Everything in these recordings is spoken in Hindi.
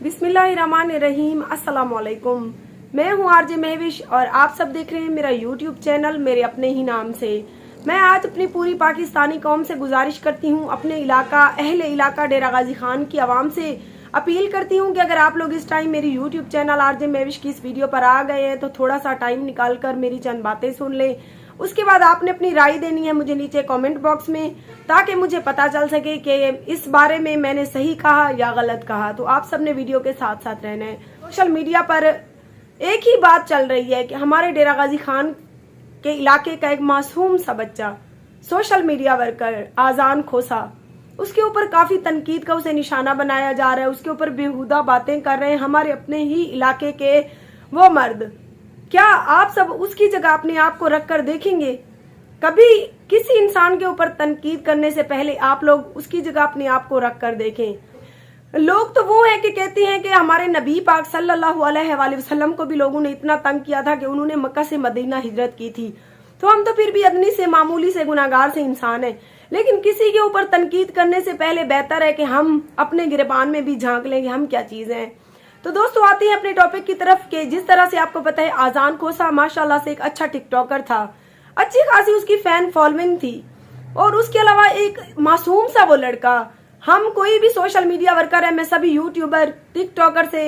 बिस्मिल्लाहिर्रहमानिर्रहीम। अस्सलाम वालेकुम। मैं हूँ आरजे महविश और आप सब देख रहे हैं मेरा यूट्यूब चैनल मेरे अपने ही नाम से। मैं आज अपनी पूरी पाकिस्तानी कौम से गुजारिश करती हूँ, अपने इलाका अहले इलाका डेरा गाजी खान की आवाम से अपील करती हूँ कि अगर आप लोग इस टाइम मेरी यूट्यूब चैनल आरजे महविश की इस वीडियो पर आ गए हैं तो थोड़ा सा टाइम निकाल कर मेरी चंद बातें सुन लें। उसके बाद आपने अपनी राय देनी है मुझे नीचे कमेंट बॉक्स में, ताकि मुझे पता चल सके कि इस बारे में मैंने सही कहा या गलत कहा। तो आप सबने वीडियो के साथ साथ रहना है। सोशल मीडिया पर एक ही बात चल रही है कि हमारे डेरा गाजी खान के इलाके का एक मासूम सा बच्चा सोशल मीडिया वर्कर आजान खोसा, उसके ऊपर काफी तनकीद का उसे निशाना बनाया जा रहा है। उसके ऊपर बेहुदा बातें कर रहे हैं हमारे अपने ही इलाके के वो मर्द। क्या आप सब उसकी जगह अपने आप को रख कर देखेंगे? कभी किसी इंसान के ऊपर तनकीद करने से पहले आप लोग उसकी जगह अपने आप को रख कर देखें। लोग तो वो है कि कहते हैं कि हमारे नबी पाक सल्लल्लाहु अलैहि वसल्लम को भी लोगों ने इतना तंग किया था कि उन्होंने मक्का से मदीना हिजरत की थी। तो हम तो फिर भी अदनी से मामूली से गुनाहगार से इंसान हैं, लेकिन किसी के ऊपर तनकीद करने से पहले बेहतर है कि हम अपने गिरबान में भी झांक लेंगे हम क्या चीजें हैं। तो दोस्तों आते हैं अपने टॉपिक की तरफ के जिस तरह से आपको पता है आजान खोसा माशाल्लाह से एक अच्छा टिकटॉकर था, अच्छी खासी उसकी फैन फॉलोइंग थी। और उसके अलावा एक मासूम सा वो लड़का, हम कोई भी सोशल मीडिया वर्कर है, मैं सभी यूट्यूबर टिकटॉकर से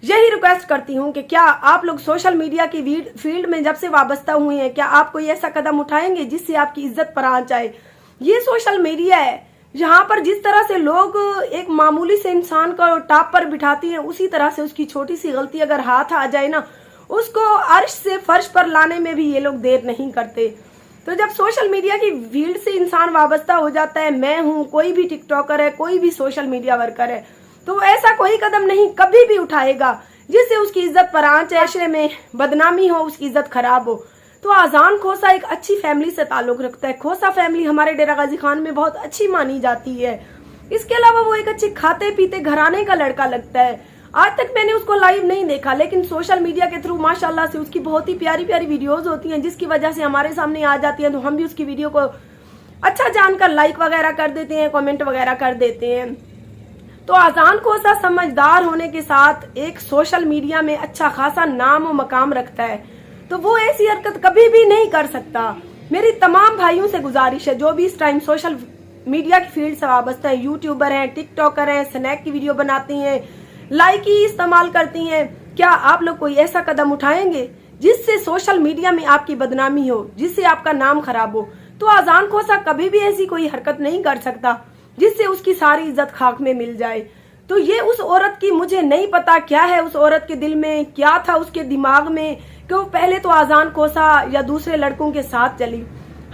यही रिक्वेस्ट करती हूँ कि क्या आप लोग सोशल मीडिया की फील्ड में जब से वाबस्ता हुए हैं, क्या आप कोई ऐसा कदम उठाएंगे जिससे आपकी इज्जत पर आ जाए। ये सोशल मीडिया है जहाँ पर जिस तरह से लोग एक मामूली से इंसान को टॉप पर बिठाती हैं, उसी तरह से उसकी छोटी सी गलती अगर हाथ आ जाए ना, उसको अर्श से फर्श पर लाने में भी ये लोग देर नहीं करते। तो जब सोशल मीडिया की फील्ड से इंसान वाबस्ता हो जाता है, मैं हूँ, कोई भी टिकटॉकर है, कोई भी सोशल मीडिया वर्कर है, तो ऐसा कोई कदम नहीं कभी भी उठाएगा जिससे उसकी इज्जत पर आंच, ऐशे में बदनामी हो, उसकी इज्जत खराब हो। तो आजान खोसा एक अच्छी फैमिली से ताल्लुक रखता है। खोसा फैमिली हमारे डेरा गाजी खान में बहुत अच्छी मानी जाती है। इसके अलावा वो एक अच्छे खाते पीते घराने का लड़का लगता है। आज तक मैंने उसको लाइव नहीं देखा, लेकिन सोशल मीडिया के थ्रू माशाल्लाह से उसकी बहुत ही प्यारी प्यारी वीडियोस होती हैं, जिसकी वजह से हमारे सामने आ जाती है। तो हम भी उसकी वीडियो को अच्छा जानकर लाइक वगैरह कर देते हैं, कमेंट वगैरह कर देते हैं। तो आजान खोसा समझदार होने के साथ एक सोशल मीडिया में अच्छा खासा नाम और मकाम रखता है, तो वो ऐसी हरकत कभी भी नहीं कर सकता। मेरी तमाम भाइयों से गुजारिश है जो भी इस टाइम सोशल मीडिया की फील्ड से वाबस्ता है, यूट्यूबर हैं, टिकटॉकर हैं, स्नैक की वीडियो बनाती हैं, लाइकी इस्तेमाल करती हैं, क्या आप लोग कोई ऐसा कदम उठाएंगे जिससे सोशल मीडिया में आपकी बदनामी हो, जिससे आपका नाम खराब हो। तो आजान खोसा कभी भी ऐसी कोई हरकत नहीं कर सकता जिससे उसकी सारी इज्जत खाक में मिल जाए। तो ये उस औरत की, मुझे नहीं पता क्या है उस औरत के दिल में, क्या था उसके दिमाग में कि वो पहले तो आजान खोसा या दूसरे लड़कों के साथ चली।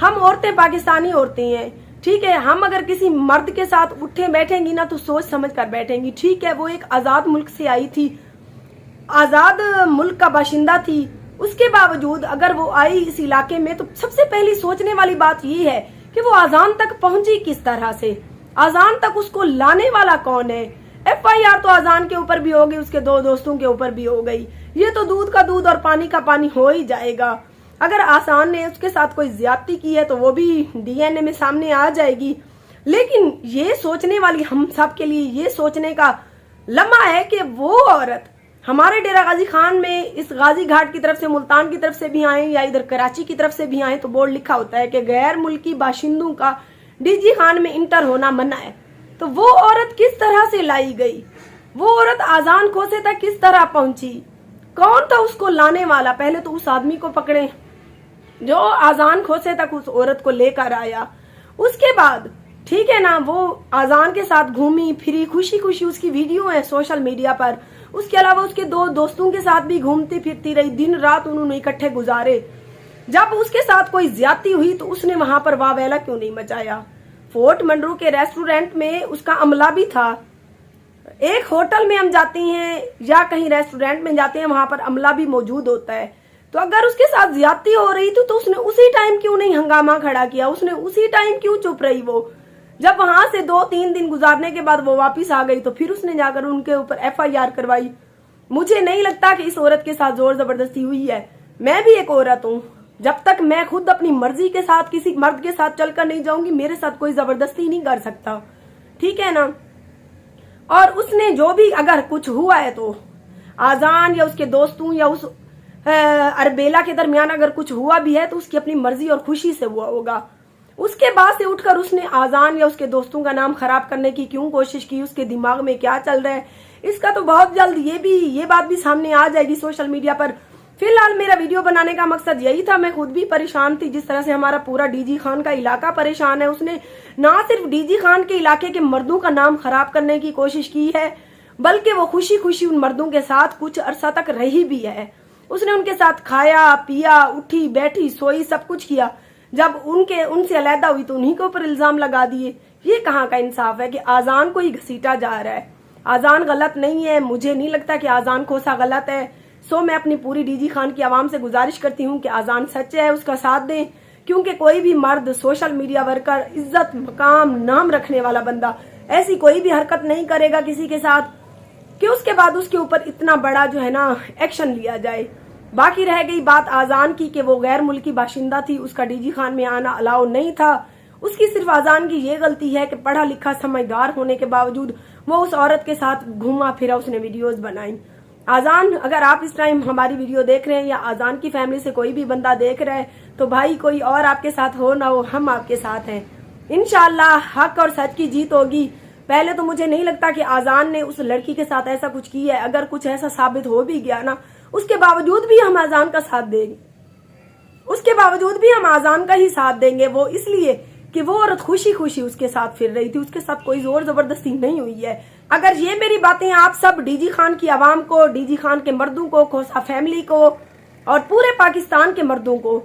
हम औरतें पाकिस्तानी औरतें हैं, ठीक है, हम अगर किसी मर्द के साथ उठे बैठेंगी ना तो सोच समझ कर बैठेंगी। ठीक है, वो एक आजाद मुल्क से आई थी, आजाद मुल्क का बाशिंदा थी, उसके बावजूद अगर वो आई इस इलाके में तो सबसे पहली सोचने वाली बात ये है कि वो आजान तक पहुंची किस तरह से, आजान तक उसको लाने वाला कौन है। FIR तो आजान के ऊपर भी हो गई, उसके दो दोस्तों के ऊपर भी हो गई। ये तो दूध का दूध और पानी का पानी हो ही जाएगा। अगर आसान ने उसके साथ कोई ज्यादती की है तो वो भी DNA में सामने आ जाएगी। लेकिन ये सोचने वाली हम सब के लिए ये सोचने का लम्हा है कि वो औरत हमारे डेरा गाजी खान में इस गाजी घाट की तरफ से, मुल्तान की तरफ से भी आए या इधर कराची की तरफ से भी आए तो बोर्ड लिखा होता है कि गैर मुल्की बाशिंदों का DG खान में इंटर होना मना है। तो वो औरत किस तरह से लाई गई, वो औरत आजान खोसे तक किस तरह पहुंची, कौन था उसको लाने वाला। पहले तो उस आदमी को पकड़े जो आजान खोसे तक उस औरत को लेकर आया। उसके बाद ठीक है ना, वो आजान के साथ घूमी फिरी, खुशी खुशी उसकी वीडियो है सोशल मीडिया पर। उसके अलावा उसके दो दोस्तों के साथ भी घूमती फिरती रही, दिन रात उन्होंने इकट्ठे गुजारे। जब उसके साथ कोई ज्यादती हुई तो उसने वहां पर वावेला क्यों नहीं मचाया। फोर्ट मंडरू के रेस्टोरेंट में उसका अमला भी था। एक होटल में हम जाते हैं या कहीं रेस्टोरेंट में जाते हैं, वहां पर अमला भी मौजूद होता है। तो अगर उसके साथ ज्यादती हो रही थी तो उसने उसी टाइम क्यों नहीं हंगामा खड़ा किया, उसने उसी टाइम क्यों चुप रही। वो जब वहां से 2-3 दिन गुजारने के बाद वो वापस आ गई तो फिर उसने जाकर उनके ऊपर FIR करवाई। मुझे नहीं लगता कि इस औरत के साथ जोर जबरदस्ती हुई है। मैं भी एक औरत हूँ, जब तक मैं खुद अपनी मर्जी के साथ किसी मर्द के साथ चलकर नहीं जाऊंगी, मेरे साथ कोई जबरदस्ती नहीं कर सकता, ठीक है ना। और उसने जो भी अगर कुछ हुआ है तो आजान या उसके दोस्तों या उस अरबेला के दरमियान अगर कुछ हुआ भी है तो उसकी अपनी मर्जी और खुशी से हुआ होगा। उसके बाद से उठकर उसने आजान या उसके दोस्तों का नाम खराब करने की क्यों कोशिश की, उसके दिमाग में क्या चल रहा है, इसका तो बहुत जल्द ये बात भी सामने आ जाएगी सोशल मीडिया पर। फिलहाल मेरा वीडियो बनाने का मकसद यही था। मैं खुद भी परेशान थी, जिस तरह से हमारा पूरा डीजी खान का इलाका परेशान है। उसने ना सिर्फ डीजी खान के इलाके के मर्दों का नाम खराब करने की कोशिश की है, बल्कि वो खुशी खुशी उन मर्दों के साथ कुछ अरसा तक रही भी है। उसने उनके साथ खाया पिया, उठी बैठी सोई, सब कुछ किया। जब उनसे अलहदा हुई तो उन्हीं के ऊपर इल्जाम लगा दिए। ये कहाँ का इंसाफ है कि आजान को ही घसीटा जा रहा है। आजान गलत नहीं है, मुझे नहीं लगता कि आजान खोसा गलत है। सो मैं अपनी पूरी डीजी खान की आवाम से गुजारिश करती हूँ कि आजान सच है, उसका साथ दें, क्योंकि कोई भी मर्द, सोशल मीडिया वर्कर, इज्जत, मकाम, नाम रखने वाला बंदा ऐसी कोई भी हरकत नहीं करेगा किसी के साथ कि उसके बाद उसके ऊपर इतना बड़ा जो है ना एक्शन लिया जाए। बाकी रह गई बात आजान की कि वो गैर मुल्की बाशिंदा थी, उसका डीजी खान में आना अलाउ नहीं था। उसकी सिर्फ आजान की ये गलती है कि पढ़ा लिखा समझदार होने के बावजूद वो उस औरत के साथ घूमा फिरा, उसने वीडियोस बनाई। आजान, अगर आप इस टाइम हमारी वीडियो देख रहे हैं या आजान की फैमिली से कोई भी बंदा देख रहा है तो भाई कोई और आपके साथ हो ना हो, हम आपके साथ हैं। इंशाल्लाह हक और सच की जीत होगी। पहले तो मुझे नहीं लगता कि आजान ने उस लड़की के साथ ऐसा कुछ किया है। अगर कुछ ऐसा साबित हो भी गया ना, उसके बावजूद भी हम आजान का साथ देंगे, उसके बावजूद भी हम आजान का ही साथ देंगे। वो इसलिए कि वो औरत खुशी खुशी उसके साथ फिर रही थी, उसके साथ कोई जोर जबरदस्ती नहीं हुई है। अगर ये मेरी बातें आप सब डीजी खान की आवाम को, डीजी खान के मर्दों को, खोसा फैमिली को और पूरे पाकिस्तान के मर्दों को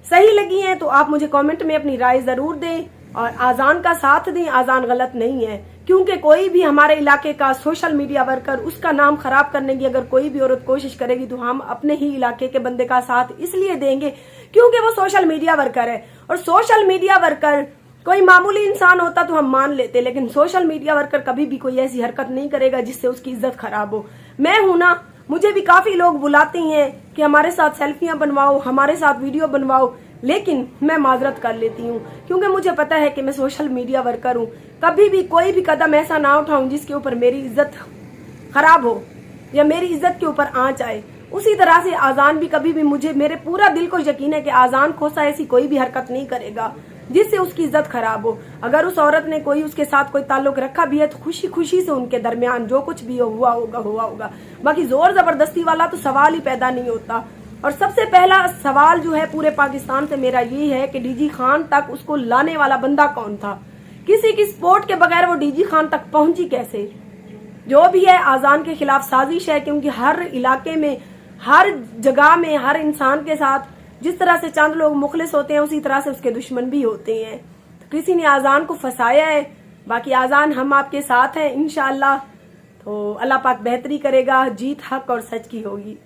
सही लगी हैं तो आप मुझे कमेंट में अपनी राय जरूर दें और आजान का साथ दें। आजान गलत नहीं है, क्योंकि कोई भी हमारे इलाके का सोशल मीडिया वर्कर, उसका नाम खराब करने की अगर कोई भी औरत कोशिश करेगी तो हम अपने ही इलाके के बंदे का साथ इसलिए देंगे क्योंकि वो सोशल मीडिया वर्कर है। और सोशल मीडिया वर्कर कोई मामूली इंसान होता तो हम मान लेते, लेकिन सोशल मीडिया वर्कर कभी भी कोई ऐसी हरकत नहीं करेगा जिससे उसकी इज्जत खराब हो। मैं हूं ना, मुझे भी काफी लोग बुलाते हैं कि हमारे साथ सेल्फियां बनवाओ, हमारे साथ वीडियो बनवाओ, लेकिन मैं माजरत कर लेती हूँ क्योंकि मुझे पता है कि मैं सोशल मीडिया वर्कर हूँ। कभी भी कोई भी कदम ऐसा ना उठाऊं जिसके ऊपर मेरी इज्जत खराब हो या मेरी इज्जत के ऊपर आंच आए। उसी तरह से आजान भी कभी भी, मुझे मेरे पूरा दिल को यकीन है कि आजान खोसा ऐसी कोई भी हरकत नहीं करेगा जिससे उसकी इज्जत खराब हो। अगर उस औरत ने उसके साथ कोई ताल्लुक रखा भी है तो खुशी खुशी से उनके दरमियान जो कुछ भी हुआ होगा। बाकी जोर जबरदस्ती वाला तो सवाल ही पैदा नहीं होता। और सबसे पहला सवाल जो है पूरे पाकिस्तान से मेरा ये है कि डीजी खान तक उसको लाने वाला बंदा कौन था? किसी की सपोर्ट के बगैर वो डीजी खान तक पहुंची कैसे? जो भी है आजान के खिलाफ साजिश है, क्योंकि हर इलाके में, हर जगह में, हर इंसान के साथ जिस तरह से चंद लोग मुखलिस होते हैं उसी तरह से उसके दुश्मन भी होते हैं। तो किसी ने आजान को फंसाया है। बाकी आजान, हम आपके साथ हैं इंशाअल्लाह। तो अल्लाह पाक बेहतरी करेगा, जीत हक और सच की होगी।